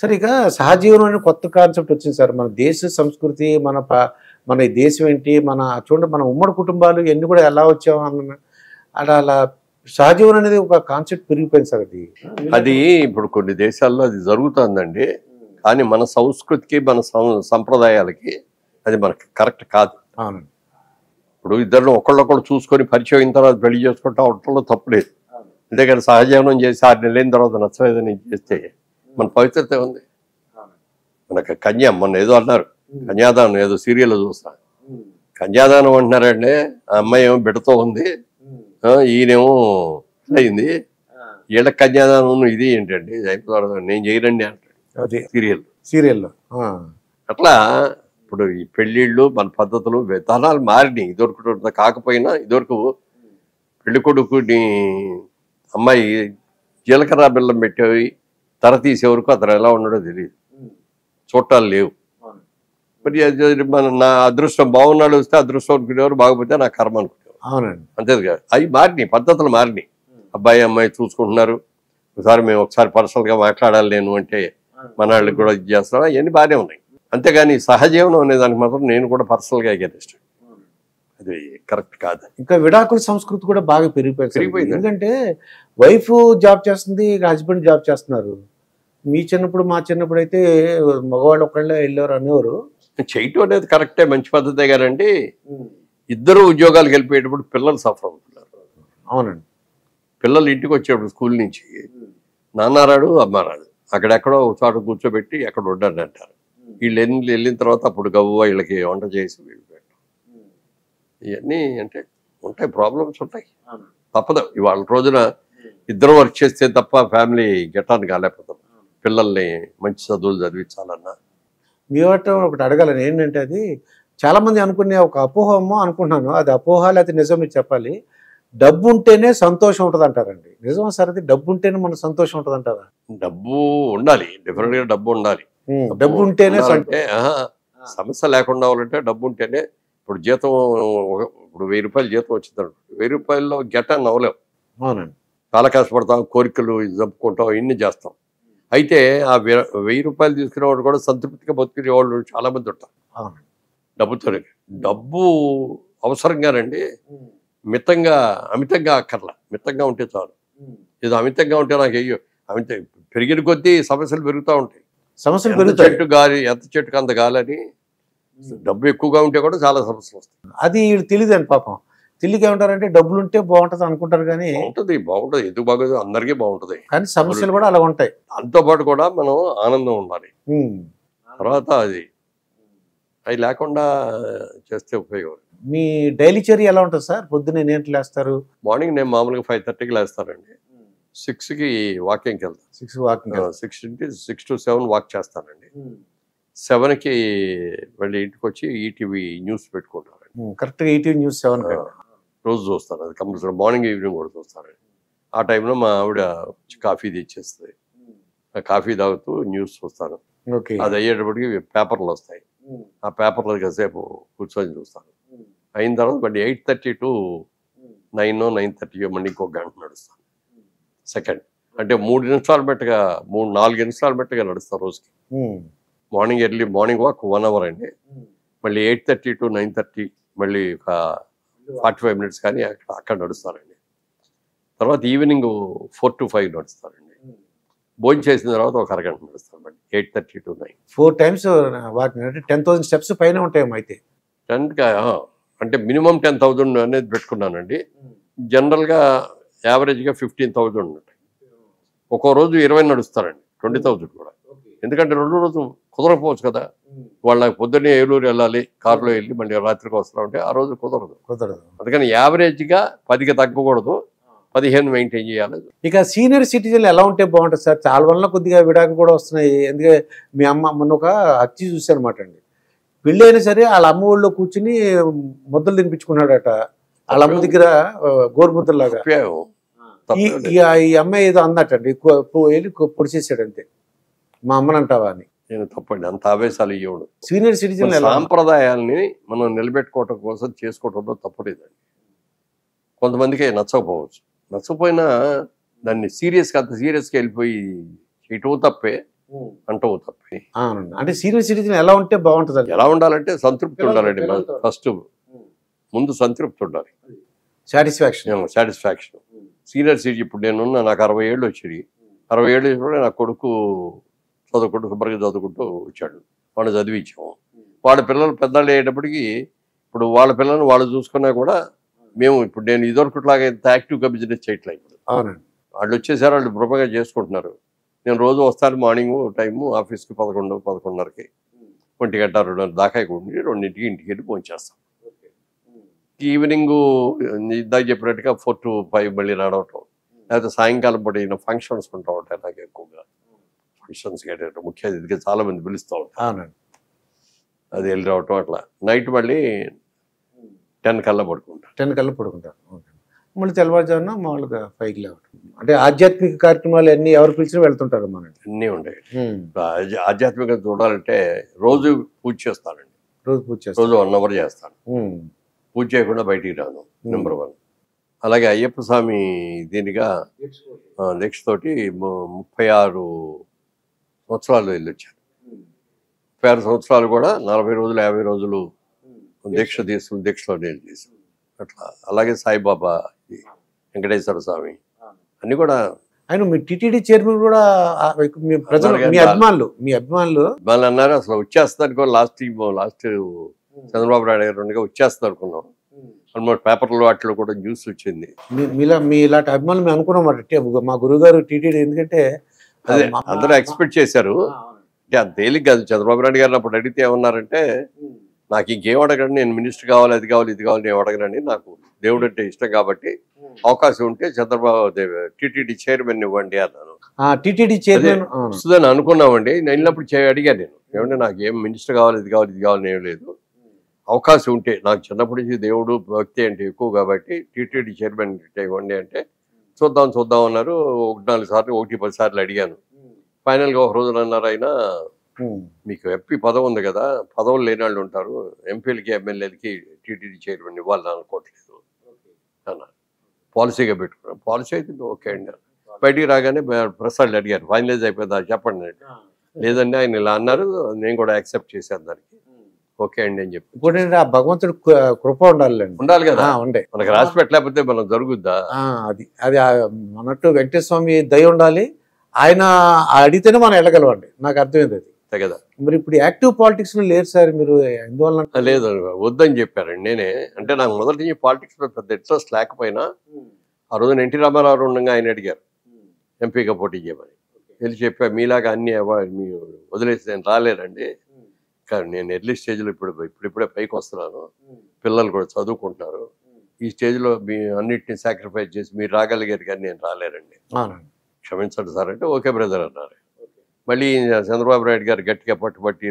సరే ఇక సహజీవనం అనే కొత్త కాన్సెప్ట్ వచ్చింది సార్. మన దేశ సంస్కృతి, మన ఈ దేశం ఏంటి, చూడండి మన ఉమ్మడి కుటుంబాలు ఇవన్నీ కూడా ఎలా వచ్చాము అలా సహజీవనం అనేది ఒక కాన్సెప్ట్ పెరిగిపోయింది సార్. అది ఇప్పుడు కొన్ని దేశాల్లో అది జరుగుతుందండి. కానీ మన సంస్కృతికి మన సంప్రదాయాలకి అది మనకి కరెక్ట్ కాదు. అవునండి. ఇప్పుడు ఇద్దరు ఒకళ్ళొకళ్ళు చూసుకొని పరిచయం అయిన తర్వాత పెళ్లి చేసుకుంటా ఉండటంలో తప్పులేదు. అంతేకాని సహజీవనం చేసి 6 నెలలైన తర్వాత నచ్చలేదని చేస్తే మన పవిత్రత ఉంది. మనకు మొన్న ఏదో అన్నారు కన్యాదానం, ఏదో సీరియల్ చూస్తా, కన్యాదానం అంటున్నారంటే ఆ అమ్మాయి ఏమో బిడ్డతో ఉంది, ఈయనేమో అయింది, వీళ్ళ కన్యాదానం ఇది ఏంటండి నేను చేయరండి అంటాడు సీరియల్లో. అట్లా ఇప్పుడు ఈ పెళ్ళిళ్ళు మన పద్ధతులు విధానాలు మారినాయి. ఇదివరకు కాకపోయినా ఇదివరకు పెళ్లి కొడుకుని అమ్మాయి జీలకర్ర బెల్లం పెట్టేవి తర తీసే వరకు అతను ఎలా ఉన్నాడో తెలియదు, చూట్టాలు లేవు. మరి నా అదృష్టం బాగున్నాడు వస్తే అదృష్టం అనుకునేవారు, బాగపోతే నా కర్మ అనుకునేవారు. అవునండి. అంతేగా అవి మారినాయి, పద్ధతులు మారినాయి. అబ్బాయి అమ్మాయి చూసుకుంటున్నారు, ఒకసారి మేము ఒకసారి పర్సనల్గా మాట్లాడాలి నేను అంటే మన వాళ్ళకి కూడా ఇది చేస్తాం, అవన్నీ బాగానే ఉన్నాయి. అంతేగాని సహజీవనం అనే దానికి మాత్రం నేను కూడా పర్సనల్గా అగేనిస్ట్, అది కరెక్ట్ కాదు. ఇంకా విడాకుల సంస్కృతి కూడా బాగా పెరిగిపోయింది. ఎందుకంటే వైఫ్ జాబ్ చేస్తుంది, హస్బెండ్ జాబ్ చేస్తున్నారు. మీ చిన్నప్పుడు మా చిన్నప్పుడు అయితే మగవాళ్ళు ఒకళ్ళే వెళ్ళేవారు అనేవారు. చేయటం అనేది కరెక్టే, మంచి పద్ధతే గారండి. ఇద్దరు ఉద్యోగాలకు వెళ్ళిపోయేటప్పుడు పిల్లలు సఫర్ అవుతున్నారు. అవునండి. పిల్లలు ఇంటికి వచ్చేటప్పుడు స్కూల్ నుంచి నాన్నారాడు అమ్మారాడు అక్కడెక్కడో చోట కూర్చోబెట్టి ఎక్కడ ఉండండి అంటారు. వీళ్ళు వెళ్ళిన తర్వాత అప్పుడు గవ్వ వీళ్ళకి వంట చేసి వీళ్ళు పెట్టాం. ఇవన్నీ అంటే ఉంటాయి, ప్రాబ్లమ్స్ ఉంటాయి, తప్పదు. ఇవాళ రోజున ఇద్దరు వర్క్ చేస్తే తప్ప ఫ్యామిలీ గెటాన్ని కాలేకపోతాం. పిల్లల్ని మంచి చదువులు చదివించాలన్నా. మీ ఒకటి అడగాలని ఏంటంటే, అది చాలా మంది అనుకునే ఒక అపోహమో అనుకుంటున్నాను, అది అపోహ లేకపోతే నిజం మీరు చెప్పాలి. డబ్బు ఉంటేనే సంతోషం ఉంటుంది అంటారండి, నిజం సార్? అది డబ్బు ఉంటేనే మన సంతోషం ఉంటుంది అంటారా? డబ్బు ఉండాలి, డెఫినెట్ గా డబ్బు ఉండాలి. డబ్బు ఉంటేనే అంటే సమస్య లేకుండా ఉంటే డబ్బు ఉంటేనే. ఇప్పుడు జీతం ఇప్పుడు 1000 రూపాయలు జీతం వచ్చింది, 1000 రూపాయల్లో గెటాన్ని అవ్వలేవు. అవునండి. చాలా కష్టపడతాం, కోరికలు చంపుకుంటాం, ఇన్ని చేస్తాం. అయితే ఆ 1000 రూపాయలు తీసుకునే వాళ్ళు కూడా సంతృప్తిగా బతుకునే వాళ్ళు చాలా మంది ఉంటారు డబ్బుతోనే. డబ్బు అవసరంగానండి, మితంగా అమితంగా అక్కర్లా, మితంగా ఉంటే చాలు. ఏదో అమితంగా ఉంటే నాకు పెరిగిన కొద్దీ సమస్యలు పెరుగుతూ ఉంటాయి. సమస్యలు పెరుగుతాయి. చెట్టు గాలి ఎంత చెట్టుకు అంత గాలని, డబ్బు ఎక్కువగా ఉంటే కూడా చాలా సమస్యలు వస్తాయి. అది తెలియదండి పాపం. తెలియక ఏమంటారంటే డబ్బులు ఉంటే బాగుంటుంది అనుకుంటారు, కానీ బాగుంటుంది, ఎందుకు బాగోదు, అందరికీ బాగుంటుంది. కానీ సమస్యలు కూడా అలా ఉంటాయి. దాంతోపాటు కూడా మనం ఆనందం ఉండాలి. తర్వాత అది లేకుండా చేస్తే ఉపయోగం. మీ డైలీ చర్య ఎలా ఉంటుంది సార్? పొద్దున్న ఎన్నింటికి లేస్తారు? మార్నింగ్ నేను మామూలుగా 5:30కి లేస్తానండి. 6కి వాకింగ్కి వెళ్తాను. 6 to 7 వాక్ చేస్తానండి. 7కి మళ్ళీ ఇంటికి వచ్చి ఈటీవీ న్యూస్ పెట్టుకుంటానండి. కరెక్ట్గా ఈటీవీ న్యూస్ 7 రోజు చూస్తాను, అది కంపల్సరీ. మార్నింగ్ ఈవినింగ్ కూడా చూస్తానండి. ఆ టైంలో మా ఆవిడ కాఫీ తెచ్చేస్తుంది, కాఫీ తాగుతూ న్యూస్ చూస్తాను. అది అయ్యేటప్పటికి పేపర్లు వస్తాయి, ఆ పేపర్లో కాసేపు కూర్చొని చూస్తాను. అయిన తర్వాత మళ్ళీ 8:30 to 9:30 మళ్ళీ ఇంకొక గంట నడుస్తాను. సెకండ్ అంటే 3 ఇన్స్టాల్మెంట్గా 4 ఇన్స్టాల్మెంట్గా నడుస్తాను రోజుకి. మార్నింగ్ వాక్ 1 అవర్ అండి. మళ్ళీ 8:30 to 9:30 మళ్ళీ ఒక 45 minutes కానీ అక్కడ నడుస్తానండి. తర్వాత ఈవినింగ్ 4 to 5 నడుస్తానండి. భోజనం చేసిన తర్వాత ఒక అరగంట నడుస్తాను మళ్ళీ 8:30 to 9. 4 times వాకింగ్ అంటే 10,000 స్టెప్స్ పైన ఉంటాయేమో అయితే. 10గా అంటే మినిమం 10,000 అనేది పెట్టుకున్నానండి. జనరల్గా యావరేజ్గా 15,000 ఉంటాయి. ఒక్కో రోజు 20 నడుస్తారండి, 20,000 కూడా. ఎందుకంటే 2 రోజు కుదరకపోవచ్చు కదా, వాళ్ళ పొద్దున్నే ఏలూరు వెళ్ళాలి, కారులో వెళ్ళి మళ్ళీ రాత్రికి వస్తామంటే ఆ రోజు కుదరదు. అందుకని యావరేజ్గా 10కి తగ్గకూడదు, 15 మెయింటైన్ చేయాలి. ఇక సీనియర్ సిటిజన్లు ఎలా ఉంటే బాగుంటుంది సార్? చాలా వల్ల కొద్దిగా విడాకులు కూడా వస్తున్నాయి. ఎందుకంటే మీ అమ్మ మొన్న ఒక హత్య చూశారనమాట అండి. పెళ్ళి అయినా సరే వాళ్ళ అమ్మ ఊళ్ళో కూర్చుని ముద్దలు తినిపించుకున్నాడట, వాళ్ళ అమ్మ దగ్గర గోరుముద్దలాగా. ఈ అమ్మాయి ఏదో అందటండి, వెళ్ళి పొడిచేసాడు అంతే. మా అమ్మని అంటావా అని. నేను తప్పండి, అంత ఆవేశాలు ఇవ్వడు. సీనియర్ సిటిజన్ సాంప్రదాయాల్ని మనం నిలబెట్టుకోవటం కోసం చేసుకోవడంలో తప్పలేదండి. కొంతమందికి నచ్చకపోవచ్చు, నచ్చకపోయినా దాన్ని అంత సీరియస్గా వెళ్ళిపోయి చేయటం తప్పే. అంటావు తప్పి. అవునండి. అంటే సీనియర్ సిటిజన్ ఎలా ఉంటే బాగుంటుంది? ఎలా ఉండాలంటే సంతృప్తి ఉండాలండి. ఫస్ట్ ముందు సంతృప్తి ఉండాలి, సాటిస్ఫాక్షన్. సీనియర్ సిటిజన్ ఇప్పుడు నేనున్నా, నాకు 60 ఏళ్ళు వచ్చాయి. 60 ఏళ్ళు కూడా నా కొడుకు చదువుకుంటూ శుభ్రంగా చదువుకుంటూ వచ్చాడు. వాడిని చదివించాము. వాళ్ళ పిల్లలు పెద్దలు అయ్యేటప్పటికి ఇప్పుడు వాళ్ళ పిల్లల్ని వాళ్ళు చూసుకున్నా కూడా మేము ఇప్పుడు నేను ఇదివరకులాగా ఇంత యాక్టివ్గా బిజినెస్ చేయట్లేదు. ఇప్పుడు అవునండి. వాళ్ళు వచ్చేసారు, వాళ్ళు బృపంగా చేసుకుంటున్నారు. నేను రోజు వస్తాను మార్నింగ్ టైము ఆఫీస్కి 11, 11:30కి, 1 గంట 2 దాకా ఉండి 2ంటికి ఇంటికి వెళ్ళి పనిచేస్తాం. ఈవినింగ్ ఇందాక చెప్పినట్టుగా 4 to 5 మళ్ళీ నడవటం, లేకపోతే సాయంకాలం పూట ఈయన ఫంక్షన్స్ ఉంటా ఉంటాయి. నాకు ఎక్కువగా ఫంక్షన్స్ ముఖ్య అతిథిగా చాలా మంది పిలుస్తూ ఉంటారు. అవునండి. అది వెళ్ళి రావటం, అట్లా నైట్ మళ్ళీ 10 కల్లా పడుకుంటారు. 10 కల్లా పడుకుంటారు. మళ్ళీ తెల్లవారుజామున మామూలుగా 5కి లేవటం. అంటే ఆధ్యాత్మిక కార్యక్రమాలు అన్నీ ఎవరు పిలిచినా వెళ్తుంటారు మనకి. అన్నీ ఉండేవి. ఆధ్యాత్మికంగా చూడాలంటే రోజు పూజ చేస్తానండి. రోజు పూజ చేస్తాను. రోజు 1 అవర్ చేస్తాను. పూజ చేయకుండా బయటికి రాను, నెంబర్ 1. అలాగే అయ్యప్ప స్వామి దీనిగా దీక్షతోటి 36 సంవత్సరాలు వెళ్ళొచ్చాను. 36 సంవత్సరాలు కూడా 40 రోజులు 50 రోజులు దీక్షలో నేను చేశాను అట్లా. అలాగే సాయిబాబా, వెంకటేశ్వర స్వామి అన్ని కూడా. ఆయన మీ టీటీడీ చైర్మన్ కూడా ప్రజలు మీ అభిమానులు వాళ్ళు అన్నారు అసలు వచ్చేస్తారు కూడా. లాస్ట్ చంద్రబాబు నాయుడు గారు ఉండగా వచ్చేస్తారు అనుకున్నాం. ఆల్మోస్ట్ పేపర్లో వాటిలో కూడా న్యూస్ వచ్చింది. మీ ఇలాంటి అభిమానులు మేము అనుకున్నాం. మా గురుగారు టీటీడీ, ఎందుకంటే అదే అందరూ ఎక్స్పెక్ట్ చేశారు. అంటే అంత తేలిక కాదు. చంద్రబాబు నాయుడు గారిని అప్పుడు అడిగితే ఏమన్నారంటే, నాకు ఇంకేం అడగండి, నేను మినిస్టర్ కావాలి, అది కావాలి, ఇది కావాలి, నేను అడగనండి, నాకు దేవుడు అంటే ఇష్టం కాబట్టి అవకాశం ఉంటే చంద్రబాబు టీటీడీ చైర్మన్ ఇవ్వండి అన్నాను. టీటీడీ చైర్మన్ వస్తుందని అనుకున్నామండి. నేను వెళ్ళినప్పుడు అడిగాను, నేను ఏమంటే నాకు ఏం మినిస్టర్ కావాలి, ఇది కావాలి, ఇది కావాలి, ఏం లేదు, అవకాశం ఉంటే, నాకు చిన్నప్పటి నుంచి దేవుడు భక్తి అంటే ఎక్కువ కాబట్టి టీటీడీ చైర్మన్ ఇవ్వండి అంటే, చూద్దాం అన్నారు. 4 సార్లు 10 సార్లు అడిగాను. ఫైనల్గా ఒక రోజున అన్నారు ఆయన, మీకు ఎంపీ పదవి ఉంది కదా, పదవులు లేని వాళ్ళు ఉంటారు, ఎంపీలకి ఎమ్మెల్యేలకి టీటీడీ చైర్మన్ ఇవ్వాలని అనుకోవట్లేదు అన్నారు. పాలసీగా పెట్టుకున్నాను. పాలసీ అయితే ఓకే అండి. బయటికి రాగానే ప్రసాద్ అడిగారు, ఫైనలైజ్ అయిపోయిందా చెప్పండి అంటే, లేదండి ఆయన ఇలా అన్నారు, నేను కూడా యాక్సెప్ట్ చేశాను దానికి, ఓకే అండి అని చెప్పి. ఇప్పుడు భగవంతుడు కృప ఉండాలి కదా, మనకు రాసి పెట్టలేకపోతే మనం జరుగుద్దా? అది అన్నట్టు వెంకటేశ్వర స్వామి దయ ఉండాలి. ఆయన అడిగితేనే మనం వెళ్ళగలవండి. నాకు అర్థమైంది అది కదా. మరి ఇప్పుడు యాక్టివ్ పాలిటిక్స్ లో లేరు సార్ మీరు, ఎందువల్ల? లేదు, వద్దని చెప్పారండి. నేనే అంటే నాకు మొదటి నుంచి పాలిటిక్స్ లో పెద్ద ఇంట్రెస్ట్ లేకపోయినా, ఆ రోజున ఎన్టీ రామారావు ఉండగా ఆయన అడిగారు ఎంపీగా పోటీ చేయమని. వెళ్ళి చెప్పా, మీలాగా అన్ని వదిలేసి నేను రాలేనండి, కానీ నేను ఎర్లీ స్టేజ్లో ఇప్పుడిప్పుడే పైకి వస్తున్నాను, పిల్లలు కూడా చదువుకుంటున్నారు, ఈ స్టేజ్లో మీ అన్నిటిని సాక్రిఫైస్ చేసి మీరు రాగలిగారు కానీ నేను రాలేనండి, క్షమించండి సార్ అంటే, ఓకే బ్రదర్ అన్నారు. మళ్ళీ చంద్రబాబు నాయుడు గారు గట్టిగా పట్టుబట్టి